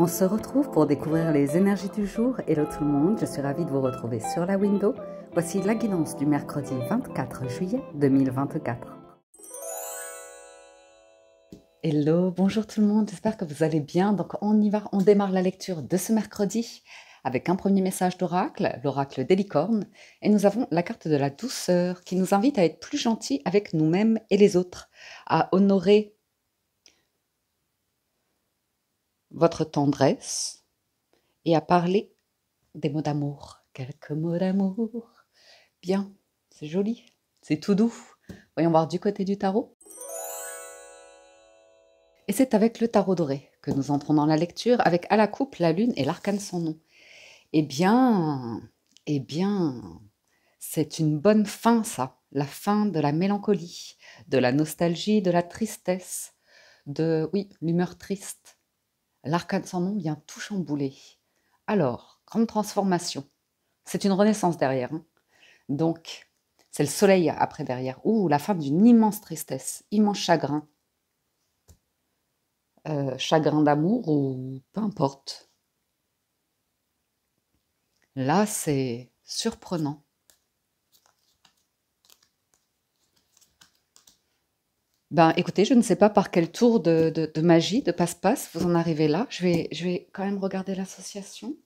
On se retrouve pour découvrir les énergies du jour. Hello tout le monde, je suis ravie de vous retrouver sur la window. Voici la guidance du mercredi 24 juillet 2024. Hello, bonjour tout le monde, j'espère que vous allez bien. Donc on y va, on démarre la lecture de ce mercredi avec un premier message d'oracle, l'oracle des licornes. Et nous avons la carte de la douceur qui nous invite à être plus gentils avec nous-mêmes et les autres, à honorer votre tendresse et à parler des mots d'amour. Quelques mots d'amour. Bien, c'est joli, c'est tout doux. Voyons voir du côté du tarot. Et c'est avec le tarot doré que nous entrons dans la lecture, avec à la coupe la lune et l'arcane sans nom. Eh bien, c'est une bonne fin ça, la fin de la mélancolie, de la nostalgie, de la tristesse, de, oui, l'humeur triste. L'arcane sans nom vient tout chambouler. Alors, grande transformation. C'est une renaissance derrière. Hein. Donc, c'est le soleil après derrière. Ouh, la fin d'une immense tristesse, immense chagrin. Chagrin d'amour ou peu importe. Là, c'est surprenant. Ben, écoutez, je ne sais pas par quel tour de magie, de passe-passe, vous en arrivez là. Je vais quand même regarder l'association,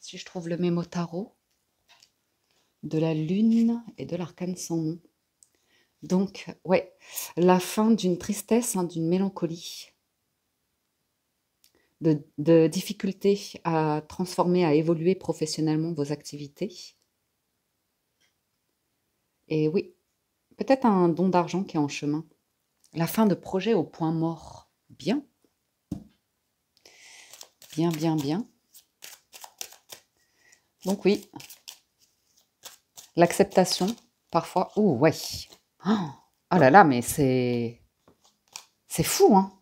si je trouve le mémo tarot de la lune et de l'arcane sans nom. Donc, ouais, la fin d'une tristesse, hein, d'une mélancolie, de difficulté à transformer, à évoluer professionnellement vos activités. Et oui, peut-être un don d'argent qui est en chemin. La fin de projet au point mort. Bien. Bien, bien, bien. Donc oui, l'acceptation, parfois. Oh, ouais. Oh là là, mais c'est fou, hein.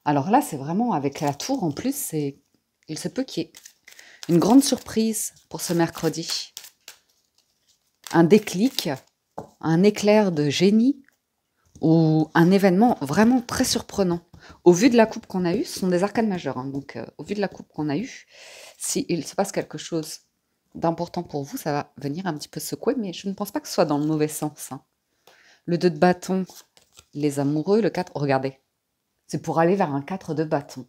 Alors là, c'est vraiment avec la tour en plus, il se peut qu'il y ait une grande surprise pour ce mercredi. Un déclic, un éclair de génie ou un événement vraiment très surprenant. Au vu de la coupe qu'on a eue, ce sont des arcanes majeures, hein, donc au vu de la coupe qu'on a eue, s'il se passe quelque chose d'important pour vous, ça va venir un petit peu secouer, mais je ne pense pas que ce soit dans le mauvais sens. Hein. Le 2 de bâton, les amoureux, le 4, regardez, c'est pour aller vers un 4 de bâton.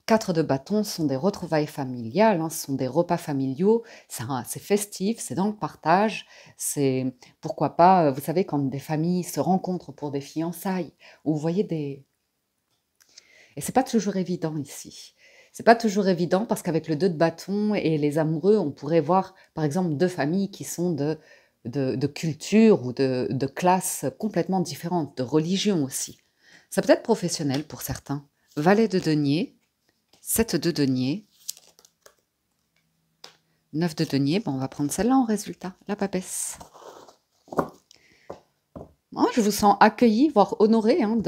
4 de bâton sont des retrouvailles familiales, hein, ce sont des repas familiaux, c'est festif, c'est dans le partage, c'est pourquoi pas, vous savez, quand des familles se rencontrent pour des fiançailles, ou vous voyez des... Et c'est pas toujours évident ici. C'est pas toujours évident parce qu'avec le 2 de bâton et les amoureux, on pourrait voir par exemple deux familles qui sont de culture ou de classes complètement différentes, de religion aussi. Ça peut être professionnel pour certains. Valet de denier, 7 de denier, 9 de denier, bon, on va prendre celle-là en résultat, la papesse. Moi, je vous sens accueilli, voire honoré, hein,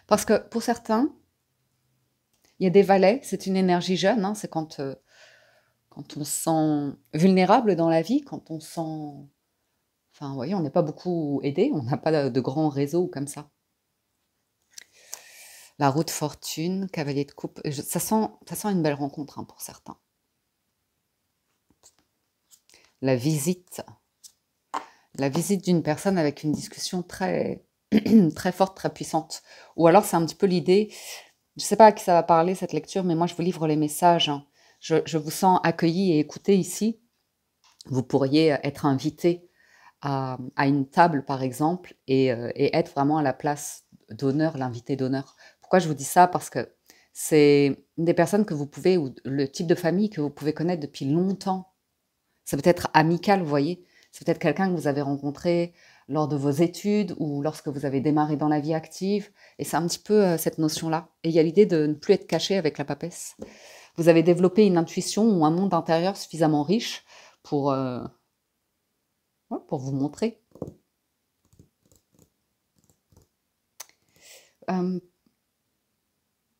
parce que pour certains, il y a des valets, c'est une énergie jeune, hein, c'est quand on se sent vulnérable dans la vie, quand on sent... Enfin, vous voyez, on n'est pas beaucoup aidé, on n'a pas de grands réseaux comme ça. La roue de fortune, cavalier de coupe, ça sent une belle rencontre, hein, pour certains. La visite d'une personne avec une discussion très, très forte, très puissante. Ou alors c'est un petit peu l'idée, je ne sais pas à qui ça va parler cette lecture, mais moi je vous livre les messages. Hein. Je vous sens accueilli et écouté ici. Vous pourriez être invité à une table par exemple et être vraiment à la place d'honneur, l'invité d'honneur. Pourquoi je vous dis ça? Parce que c'est des personnes que vous pouvez, ou le type de famille que vous pouvez connaître depuis longtemps. Ça peut être amical, vous voyez. C'est peut-être quelqu'un que vous avez rencontré lors de vos études ou lorsque vous avez démarré dans la vie active. Et c'est un petit peu cette notion-là. Et il y a l'idée de ne plus être caché avec la papesse. Vous avez développé une intuition ou un monde intérieur suffisamment riche pour vous montrer.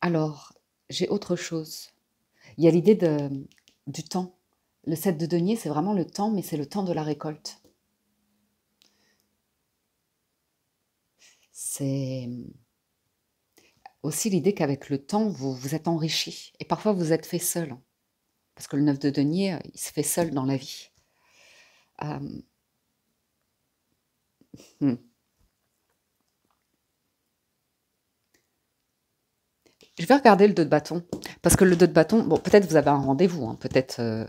Alors, j'ai autre chose. Il y a l'idée du temps. Le 7 de denier, c'est vraiment le temps, mais c'est le temps de la récolte. C'est... aussi l'idée qu'avec le temps, vous vous êtes enrichi. Et parfois, vous êtes fait seul. Parce que le 9 de denier, il se fait seul dans la vie. Euh, hmm. Je vais regarder le 2 de bâton. Parce que le 2 de bâton, bon, peut-être vous avez un rendez-vous. Hein, peut-être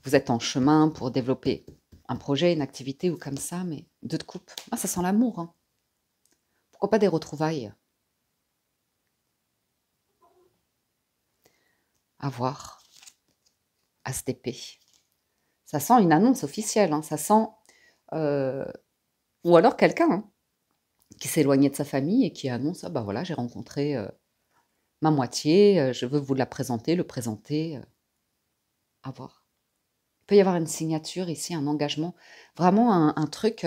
vous êtes en chemin pour développer un projet, une activité ou comme ça. Mais 2 de coupe, ah, ça sent l'amour. Hein. Pourquoi pas des retrouvailles? À voir. As d'épée. Ça sent une annonce officielle. Hein, ça sent... ou alors quelqu'un hein, qui s'est éloigné de sa famille et qui annonce, ah bah voilà, j'ai rencontré ma moitié, je veux vous la présenter, le présenter, à voir. Il peut y avoir une signature ici, un engagement, vraiment un truc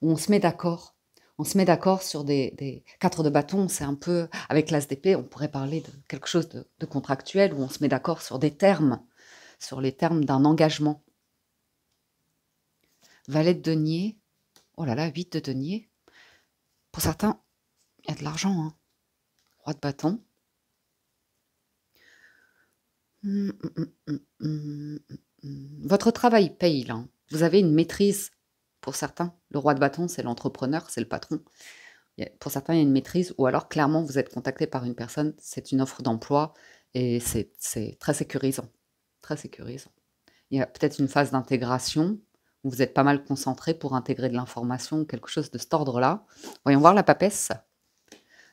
où on se met d'accord. On se met d'accord sur des 4 de bâton, c'est un peu, avec l'as d'épée, on pourrait parler de quelque chose de contractuel, où on se met d'accord sur des termes, sur les termes d'un engagement. Valet de denier, oh là là, 8 de denier. Pour certains, il y a de l'argent, hein. Roi de bâton. Votre travail paye, là. Vous avez une maîtrise, pour certains. Le roi de bâton, c'est l'entrepreneur, c'est le patron. Pour certains, il y a une maîtrise, ou alors, clairement, vous êtes contacté par une personne, c'est une offre d'emploi, et c'est très sécurisant. Très sécurisant. Il y a peut-être une phase d'intégration, où vous êtes pas mal concentré pour intégrer de l'information, quelque chose de cet ordre-là. Voyons voir la papesse.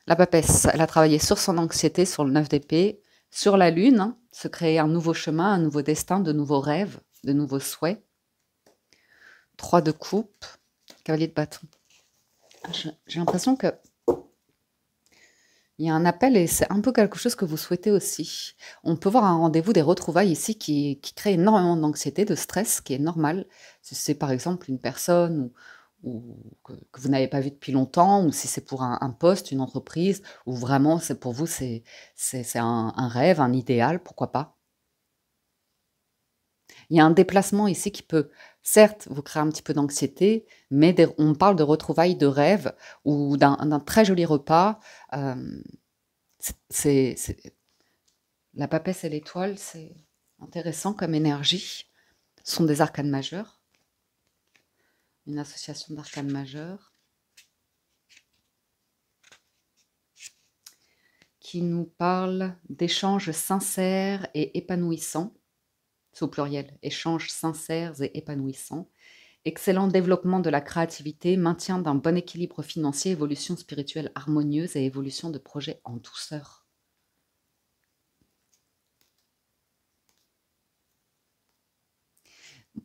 La papesse, elle a travaillé sur son anxiété, sur le 9 d'épée, sur la lune, hein, se créer un nouveau chemin, un nouveau destin, de nouveaux rêves, de nouveaux souhaits. 3 de coupe, cavalier de bâton. J'ai l'impression que il y a un appel et c'est un peu quelque chose que vous souhaitez aussi. On peut voir un rendez-vous, des retrouvailles ici qui crée énormément d'anxiété, de stress, qui est normal. Si c'est par exemple une personne ou que vous n'avez pas vue depuis longtemps, ou si c'est pour un poste, une entreprise, ou vraiment c'est pour vous, c'est un rêve, un idéal, pourquoi pas. Il y a un déplacement ici qui peut, certes, vous créer un petit peu d'anxiété, mais on parle de retrouvailles de rêve ou d'un très joli repas. euh, la papesse et l'étoile, c'est intéressant comme énergie. Ce sont des arcanes majeures. Une association d'arcanes majeures qui nous parle d'échanges sincères et épanouissants. C'est au pluriel, échanges sincères et épanouissants. Excellent développement de la créativité, maintien d'un bon équilibre financier, évolution spirituelle harmonieuse et évolution de projets en douceur.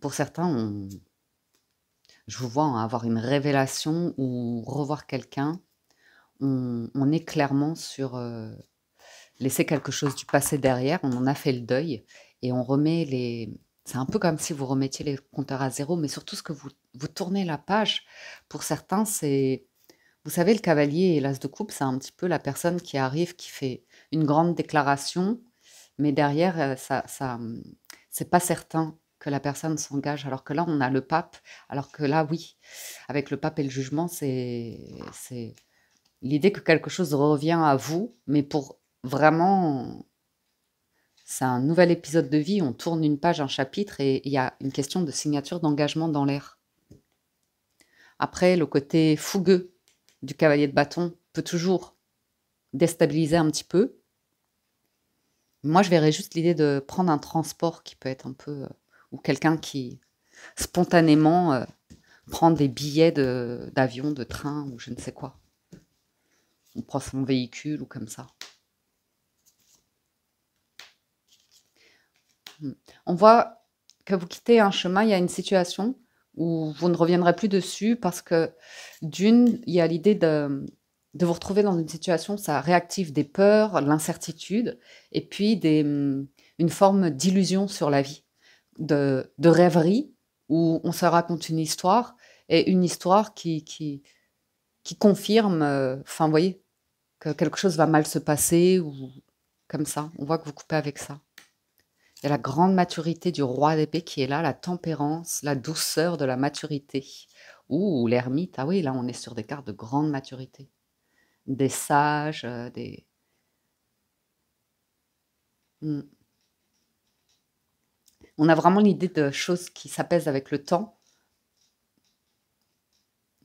Pour certains, je vous vois avoir une révélation ou revoir quelqu'un. On est clairement sur laisser quelque chose du passé derrière, on en a fait le deuil et on remet les... C'est un peu comme si vous remettiez les compteurs à zéro, mais surtout ce que vous tournez la page. Pour certains, c'est... Vous savez, le cavalier et l'as de coupe, c'est un petit peu la personne qui arrive, qui fait une grande déclaration, mais derrière, c'est pas certain que la personne s'engage. Alors que là, on a le pape, alors que là, oui, avec le pape et le jugement, c'est l'idée que quelque chose revient à vous, mais pour vraiment, c'est un nouvel épisode de vie, on tourne une page, un chapitre, et il y a une question de signature d'engagement dans l'air. Après, le côté fougueux du cavalier de bâton peut toujours déstabiliser un petit peu. Moi, je verrais juste l'idée de prendre un transport qui peut être un peu... ou quelqu'un qui, spontanément, prend des billets d'avion, de train, ou je ne sais quoi. On prend son véhicule ou comme ça. On voit que vous quittez un chemin, il y a une situation où vous ne reviendrez plus dessus parce que d'une, il y a l'idée de vous retrouver dans une situation, ça réactive des peurs, l'incertitude, et puis une forme d'illusion sur la vie, de rêverie, où on se raconte une histoire, et une histoire qui confirme, enfin, vous voyez, que quelque chose va mal se passer, ou comme ça. On voit que vous coupez avec ça. Il y a la grande maturité du roi d'épée qui est là, la tempérance, la douceur de la maturité. Ouh, l'ermite, ah oui, là on est sur des cartes de grande maturité. Des sages, des Mm. On a vraiment l'idée de choses qui s'apaisent avec le temps,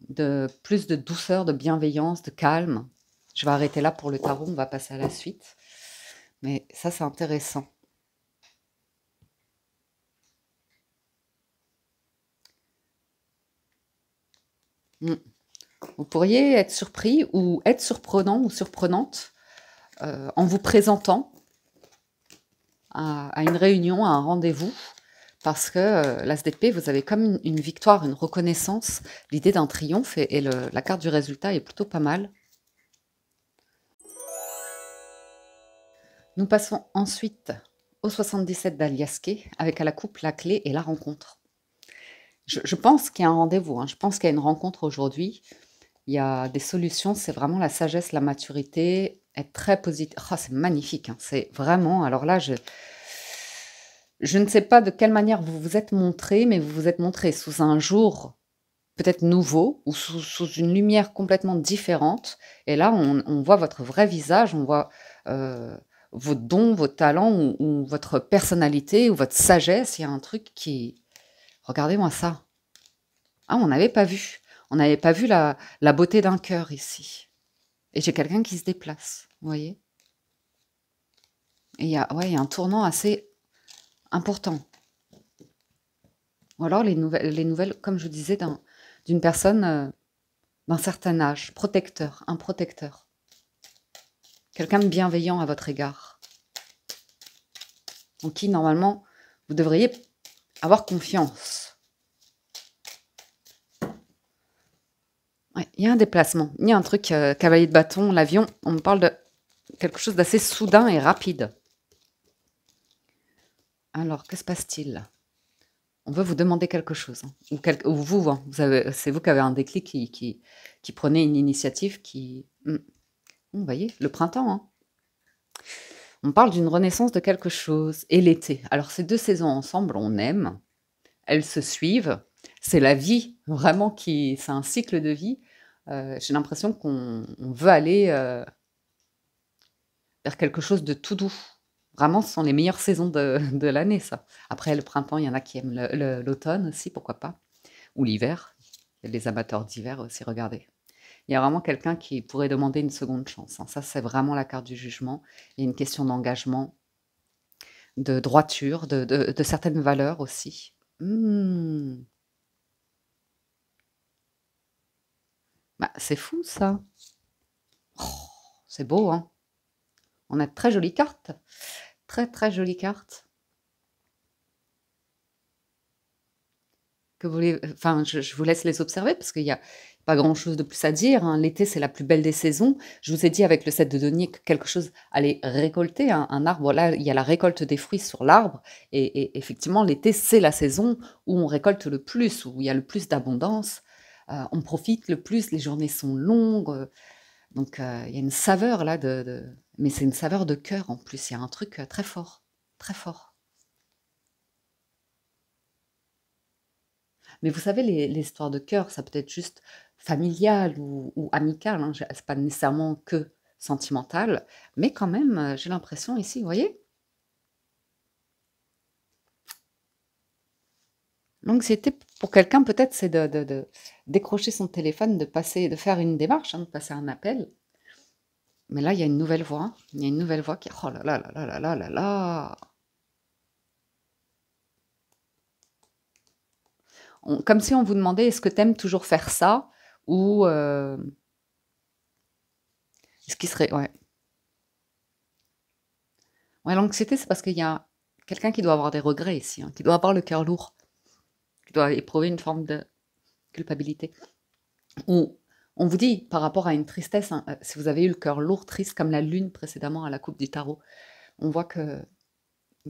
de plus de douceur, de bienveillance, de calme. Je vais arrêter là pour le tarot, on va passer à la suite. Mais ça, c'est intéressant. Mm. Vous pourriez être surpris ou être surprenant ou surprenante en vous présentant à une réunion, à un rendez-vous, parce que l'As d'épée, vous avez comme une victoire, une reconnaissance, l'idée d'un triomphe, et la carte du résultat est plutôt pas mal. Nous passons ensuite au 77 d'Aliasqué, avec à la coupe la clé et la rencontre. Je pense qu'il y a un rendez-vous, hein. Je pense qu'il y a une rencontre aujourd'hui. Il y a des solutions, c'est vraiment la sagesse, la maturité, être très positif. Oh, c'est magnifique, hein. C'est vraiment, alors là, je ne sais pas de quelle manière vous vous êtes montré, mais vous vous êtes montré sous un jour peut-être nouveau ou sous une lumière complètement différente. Et là, on voit votre vrai visage, on voit vos dons, vos talents ou votre personnalité ou votre sagesse. Il y a un truc qui... Regardez-moi ça. Ah, on n'avait pas vu. On n'avait pas vu la beauté d'un cœur ici. Et j'ai quelqu'un qui se déplace, vous voyez. Et ouais, il y a un tournant assez important. Ou alors les nouvelles comme je disais, d'une personne d'un certain âge, protecteur, un protecteur. Quelqu'un de bienveillant à votre égard. En qui, normalement, vous devriez avoir confiance. Ouais, il y a un déplacement, il y a un truc, cavalier de bâton, l'avion, on me parle de quelque chose d'assez soudain et rapide. Alors, que se passe-t-il? On veut vous demander quelque chose, hein, ou vous, hein, c'est vous qui avez un déclic, qui prenez une initiative, vous voyez, le printemps, hein. On parle d'une renaissance de quelque chose, et l'été. Alors, ces deux saisons ensemble, on aime, elles se suivent. C'est la vie, vraiment, c'est un cycle de vie. J'ai l'impression qu'on veut aller vers quelque chose de tout doux. Vraiment, ce sont les meilleures saisons de l'année, ça. Après, le printemps, il y en a qui aiment l'automne aussi, pourquoi pas. Ou l'hiver. Il y a les amateurs d'hiver aussi, regardez. Il y a vraiment quelqu'un qui pourrait demander une seconde chance, hein. Ça, c'est vraiment la carte du jugement. Il y a une question d'engagement, de droiture, de certaines valeurs aussi. Bah, c'est fou, ça. Oh, c'est beau, hein. On a de très jolies cartes. Très, très jolies cartes. Enfin, je vous laisse les observer parce qu'il n'y a pas grand-chose de plus à dire, hein. L'été, c'est la plus belle des saisons. Je vous ai dit avec le 7 de denier que quelque chose allait récolter, un arbre. Là, il y a la récolte des fruits sur l'arbre. Et effectivement, l'été, c'est la saison où on récolte le plus, où il y a le plus d'abondance. On profite le plus, les journées sont longues. Donc, il y a une saveur là mais c'est une saveur de cœur en plus. Il y a un truc très fort, très fort. Mais vous savez, les histoires de cœur, ça peut être juste familial ou amical, hein. C'est pas nécessairement que sentimental, mais quand même, j'ai l'impression ici, vous voyez? L'anxiété pour quelqu'un, peut-être, c'est de décrocher son téléphone, de faire une démarche, hein, de passer un appel. Mais là, il y a une nouvelle voix. Il y a une nouvelle voix qui... Oh là là là là là là là là! Comme si on vous demandait, est-ce que tu aimes toujours faire ça? Ou ce qui serait... Ouais. Ouais, l'anxiété, c'est parce qu'il y a quelqu'un qui doit avoir des regrets ici, hein, qui doit avoir le cœur lourd, qui doit éprouver une forme de culpabilité. Ou on vous dit, par rapport à une tristesse, hein, si vous avez eu le cœur lourd, triste, comme la lune précédemment à la coupe du tarot, on voit qu'il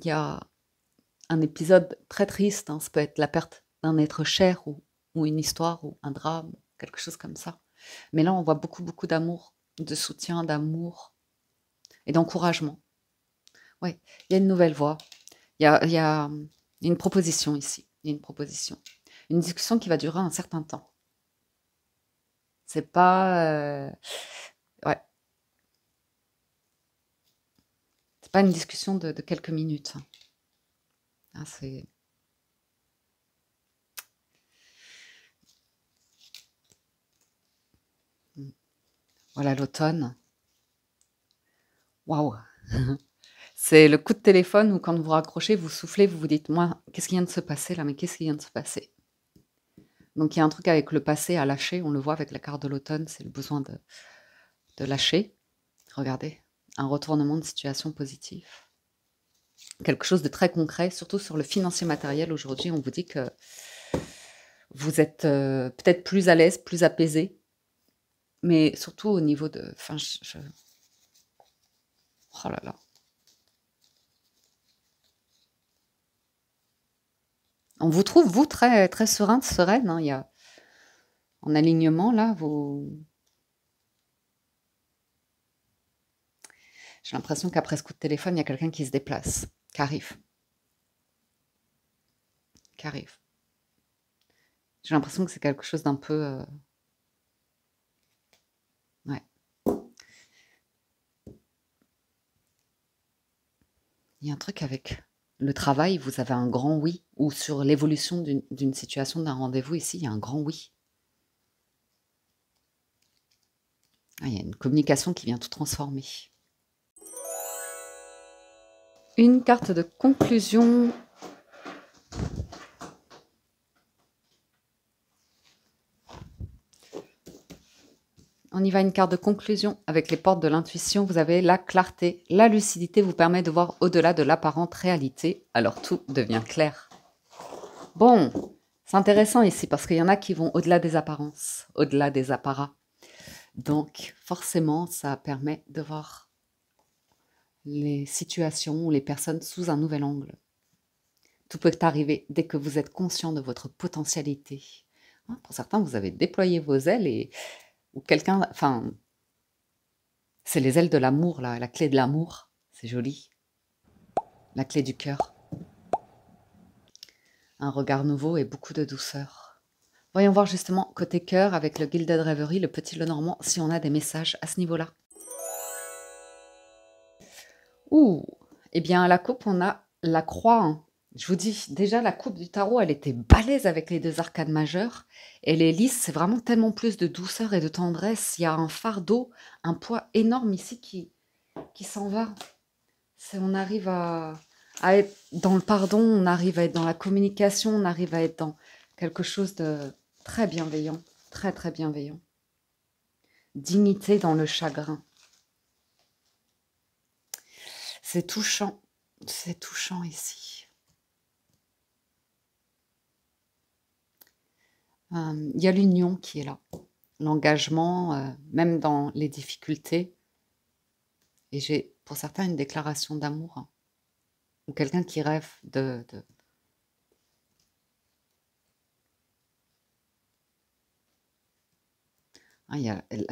y a un épisode très triste, hein. Ça peut être la perte d'un être cher ou une histoire ou un drame, quelque chose comme ça. Mais là, on voit beaucoup, beaucoup d'amour, de soutien, d'amour et d'encouragement. Oui, il y a une nouvelle voie. Il y a une proposition ici. Il y a une proposition. Une discussion qui va durer un certain temps. C'est pas... ouais. pas une discussion de quelques minutes. Ah, voilà l'automne. Waouh! C'est le coup de téléphone où quand vous raccrochez, vous soufflez, vous vous dites: «Moi, qu'est-ce qui vient de se passer là? Mais qu'est-ce qui vient de se passer?» Donc il y a un truc avec le passé à lâcher, on le voit avec la carte de l'automne, c'est le besoin de lâcher. Regardez, un retournement de situation positive. Quelque chose de très concret, surtout sur le financier matériel. Aujourd'hui, on vous dit que vous êtes peut-être plus à l'aise, plus apaisé, mais surtout au niveau de... Enfin, oh là là. On vous trouve, vous, très, très sereine, hein. Il y a en alignement, là, vous... J'ai l'impression qu'après ce coup de téléphone, il y a quelqu'un qui se déplace, qui arrive. Qui arrive. J'ai l'impression que c'est quelque chose d'un peu... Ouais. Il y a un truc avec le travail, vous avez un grand oui, ou sur l'évolution d'une situation, d'un rendez-vous, ici, il y a un grand oui. Ah, il y a une communication qui vient tout transformer. Une carte de conclusion. On y va, une carte de conclusion avec les portes de l'intuition. Vous avez la clarté. La lucidité vous permet de voir au-delà de l'apparente réalité. Alors tout devient clair. Bon, c'est intéressant ici parce qu'il y en a qui vont au-delà des apparences, au-delà des apparats. Donc forcément, ça permet de voir les situations ou les personnes sous un nouvel angle. Tout peut arriver dès que vous êtes conscient de votre potentialité. Pour certains, vous avez déployé vos ailes et ou quelqu'un, enfin, c'est les ailes de l'amour, là, la clé de l'amour, c'est joli. La clé du cœur. Un regard nouveau et beaucoup de douceur. Voyons voir justement côté cœur avec le Gilded Reverie, le petit Lenormand, si on a des messages à ce niveau-là. Ouh, eh bien à la coupe, on a la croix. Hein. Je vous dis, déjà la coupe du tarot, elle était balèze avec les deux arcades majeures. Et les lys, c'est vraiment tellement plus de douceur et de tendresse. Il y a un fardeau, un poids énorme ici qui s'en va. On arrive à être dans le pardon, on arrive à être dans la communication, on arrive à être dans quelque chose de très bienveillant, très très bienveillant. Dignité dans le chagrin. C'est touchant ici. Il y a l'union qui est là, l'engagement, même dans les difficultés. Et j'ai pour certains une déclaration d'amour, hein, ou quelqu'un qui rêve de... Ah,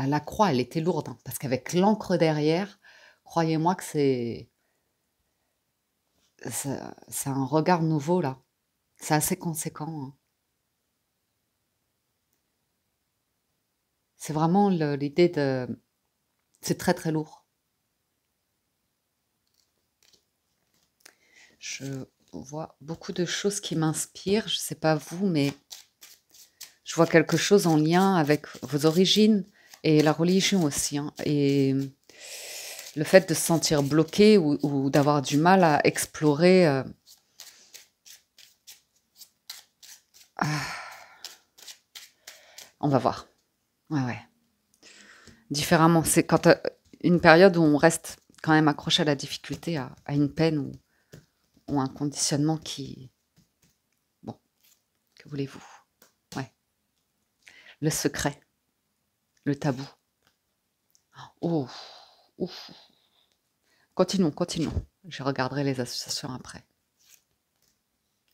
la croix, elle était lourde, hein, parce qu'avec l'encre derrière, croyez-moi que c'est un regard nouveau, là. C'est assez conséquent. Hein. C'est vraiment l'idée de... C'est très, très lourd. Je vois beaucoup de choses qui m'inspirent. Je ne sais pas vous, mais je vois quelque chose en lien avec vos origines et la religion aussi. Hein, et le fait de se sentir bloqué ou d'avoir du mal à explorer... On va voir. Ouais. Différemment. C'est quand une période où on reste quand même accroché à la difficulté, à une peine ou un conditionnement qui... Bon, que voulez-vous? Ouais. Le secret. Le tabou. Oh, ouf. Continuons. Je regarderai les associations après.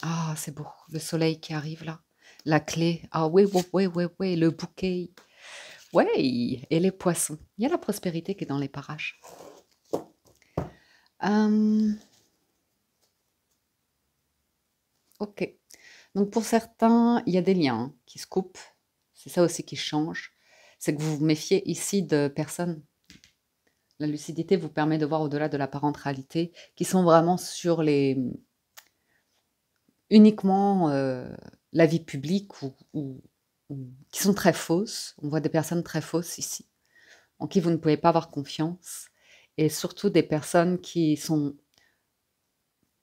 Ah, c'est beau. Le soleil qui arrive là. La clé. Ah oui, le bouquet. Ouais, et les poissons. Il y a la prospérité qui est dans les parages. Ok. Donc pour certains, il y a des liens qui se coupent. C'est ça aussi qui change. C'est que vous vous méfiez ici de personnes. La lucidité vous permet de voir au-delà de la parentalité, qui sont vraiment sur uniquement la vie publique ou qui sont très fausses. On voit des personnes très fausses ici, en qui vous ne pouvez pas avoir confiance, et surtout des personnes qui sont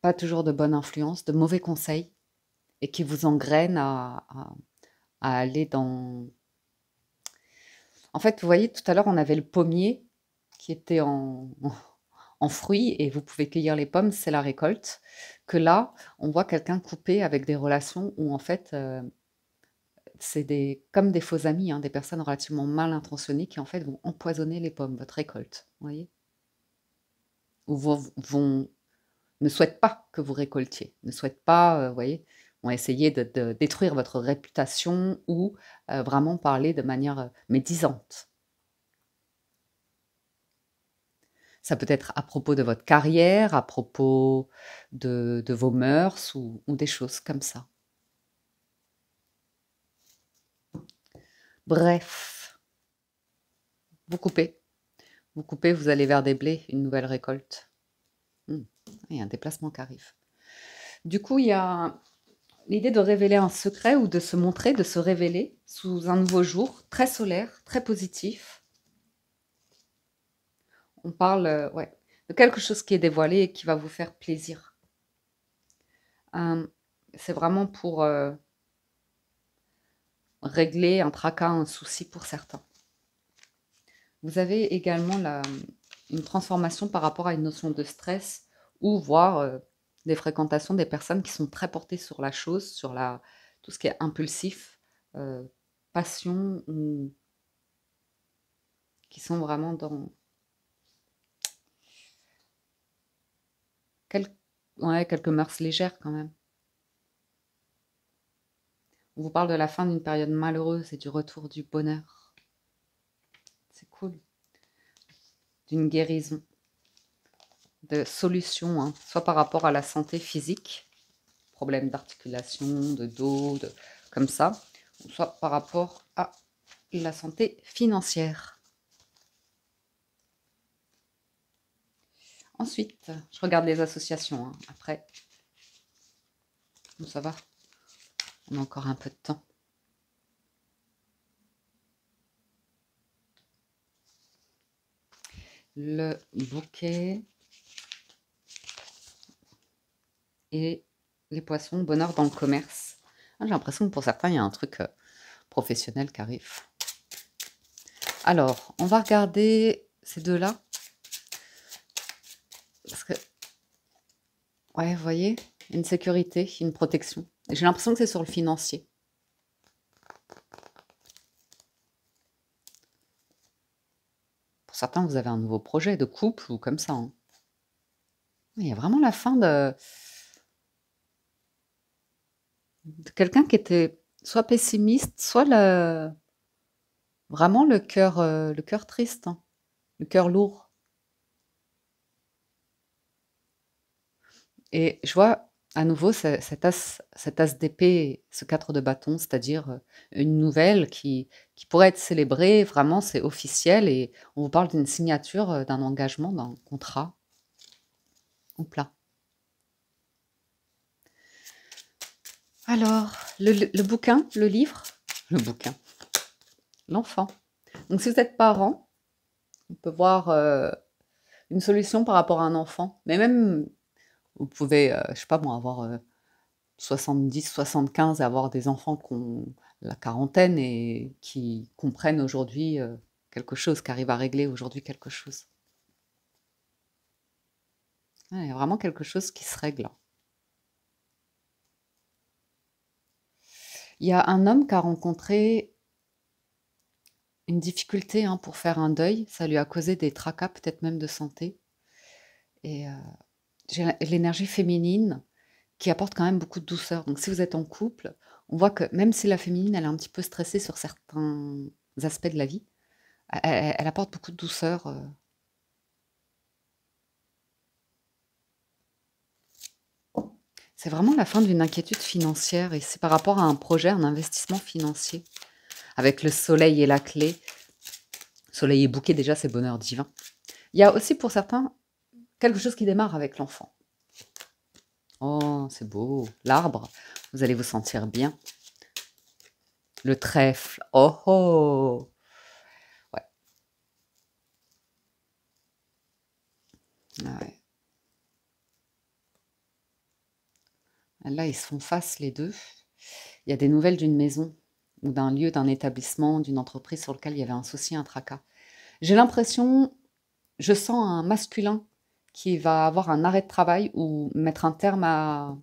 pas toujours de bonne influence, de mauvais conseils, et qui vous engrainent à aller dans... En fait, vous voyez, tout à l'heure, on avait le pommier qui était en fruits, et vous pouvez cueillir les pommes, c'est la récolte. Que là, on voit quelqu'un couper avec des relations où, en fait, c'est comme des faux amis, hein, des personnes relativement mal intentionnées qui, en fait, vont empoisonner les pommes, votre récolte, vous voyez? Ou ne souhaitent pas que vous récoltiez, ne souhaitent pas, vous voyez, vont essayer de détruire votre réputation ou vraiment parler de manière médisante. Ça peut être à propos de votre carrière, à propos de vos mœurs ou des choses comme ça. Bref, vous coupez. Vous coupez, vous allez vers des blés, une nouvelle récolte. Il y a un déplacement qui arrive. Du coup, il y a l'idée de révéler un secret ou de se montrer, de se révéler sous un nouveau jour, très solaire, très positif. On parle ouais, de quelque chose qui est dévoilé et qui va vous faire plaisir. C'est vraiment pour régler un tracas, un souci pour certains. Vous avez également une transformation par rapport à une notion de stress ou voire des fréquentations des personnes qui sont très portées sur la chose, sur tout ce qui est impulsif, passion, ou qui sont vraiment dans quelques mœurs légères quand même. On vous parle de la fin d'une période malheureuse et du retour du bonheur. C'est cool. D'une guérison, de solutions, hein, soit par rapport à la santé physique, problème d'articulation, de dos, comme ça, soit par rapport à la santé financière. Ensuite, je regarde les associations, hein, après. Bon, ça va, on a encore un peu de temps. Le bouquet et les poissons, bonheur dans le commerce. J'ai l'impression que pour certains, il y a un truc professionnel qui arrive. Alors, on va regarder ces deux-là. Parce que, ouais, vous voyez, une sécurité, une protection. J'ai l'impression que c'est sur le financier. Pour certains, vous avez un nouveau projet de couple ou comme ça. Hein. Il y a vraiment la fin de quelqu'un qui était soit pessimiste, soit vraiment le cœur triste, hein, le cœur lourd. Et je vois à nouveau cet as d'épée, ce 4 de bâton, c'est-à-dire une nouvelle qui pourrait être célébrée, vraiment c'est officiel, et on vous parle d'une signature, d'un engagement, d'un contrat. Hop là. Alors, le bouquin, le livre, le bouquin, l'enfant. Donc si vous êtes parent, on peut voir une solution par rapport à un enfant, mais même vous pouvez, je sais pas moi, avoir 70, 75 et avoir des enfants qui ont la quarantaine et qui comprennent aujourd'hui quelque chose, qui arrivent à régler aujourd'hui quelque chose. Il y a vraiment quelque chose qui se règle là. Il y a un homme qui a rencontré une difficulté, hein, pour faire un deuil. Ça lui a causé des tracas, peut-être même de santé. Et j'ai l'énergie féminine qui apporte quand même beaucoup de douceur. Donc si vous êtes en couple, on voit que même si la féminine, elle est un petit peu stressée sur certains aspects de la vie, elle apporte beaucoup de douceur. C'est vraiment la fin d'une inquiétude financière, et c'est par rapport à un projet, un investissement financier. Avec le soleil et la clé. Soleil et bouquet, déjà, c'est bonheur divin. Il y a aussi pour certains quelque chose qui démarre avec l'enfant. Oh, c'est beau. L'arbre, vous allez vous sentir bien. Le trèfle. Oh oh. Ouais. Ah ouais. Là, ils se font face les deux. Il y a des nouvelles d'une maison ou d'un lieu, d'un établissement, d'une entreprise sur lequel il y avait un souci, un tracas. J'ai l'impression, je sens un masculin qui va avoir un arrêt de travail ou mettre un terme à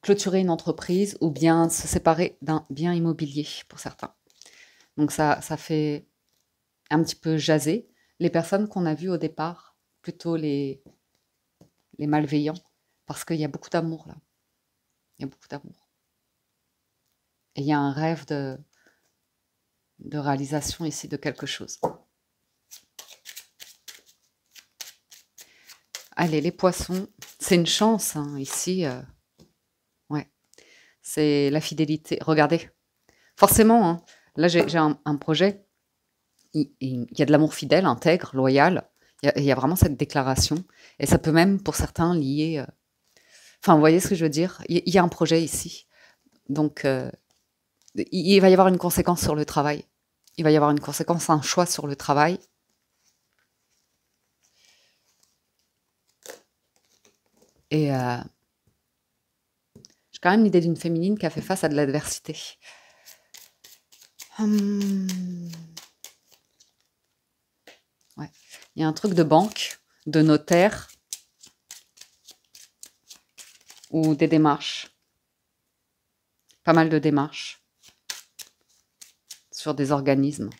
clôturer une entreprise ou bien se séparer d'un bien immobilier pour certains. Donc ça fait un petit peu jaser les personnes qu'on a vues au départ, plutôt les malveillants, parce qu'il y a beaucoup d'amour là. Il y a beaucoup d'amour. Et il y a un rêve de réalisation ici de quelque chose. Allez, les poissons, c'est une chance hein, ici. Ouais, c'est la fidélité. Regardez, forcément, hein, là j'ai un projet, il y a de l'amour fidèle, intègre, loyal. Il y a vraiment cette déclaration. Et ça peut même, pour certains, lier... Enfin, vous voyez ce que je veux dire? Il y a un projet ici. Donc, il va y avoir une conséquence sur le travail. Il va y avoir une conséquence, un choix sur le travail. Et j'ai quand même l'idée d'une féminine qui a fait face à de l'adversité. Ouais. Il y a un truc de banque, de notaire, ou des démarches. Pas mal de démarches sur des organismes.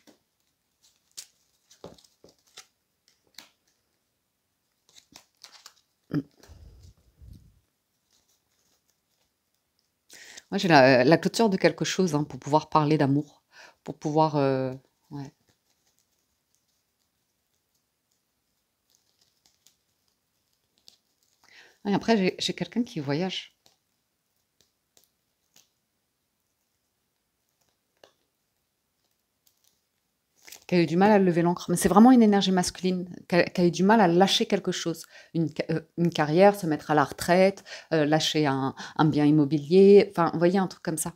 Moi, j'ai la clôture de quelque chose hein, pour pouvoir parler d'amour, pour pouvoir... ouais. Et après, j'ai quelqu'un qui voyage. Qui a eu du mal à lever l'ancre. Mais c'est vraiment une énergie masculine, qui a eu du mal à lâcher quelque chose. Une carrière, se mettre à la retraite, lâcher un bien immobilier, enfin, vous voyez, un truc comme ça.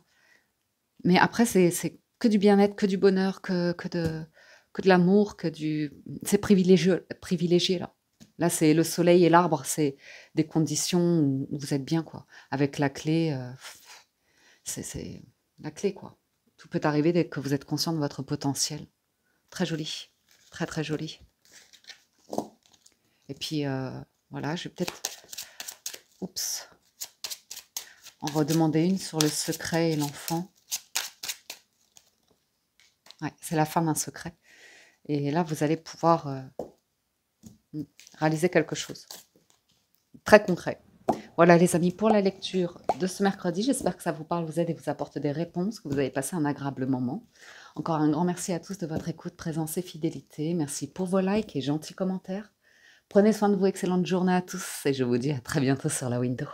Mais après, c'est que du bien-être, que du bonheur, que de l'amour, que du... C'est privilégié, là. Là, c'est le soleil et l'arbre, c'est des conditions où vous êtes bien, quoi. Avec la clé, c'est la clé, quoi. Tout peut arriver dès que vous êtes conscient de votre potentiel. Très joli, très très joli. Et puis, voilà, je vais peut-être... Oups. En redemander une sur le secret et l'enfant. Ouais, c'est la fin d'un secret. Et là, vous allez pouvoir réaliser quelque chose. Très concret. Voilà les amis, pour la lecture de ce mercredi, j'espère que ça vous parle, vous aide et vous apporte des réponses, que vous avez passé un agréable moment. Encore un grand merci à tous de votre écoute, présence et fidélité. Merci pour vos likes et gentils commentaires. Prenez soin de vous, excellente journée à tous et je vous dis à très bientôt sur la window.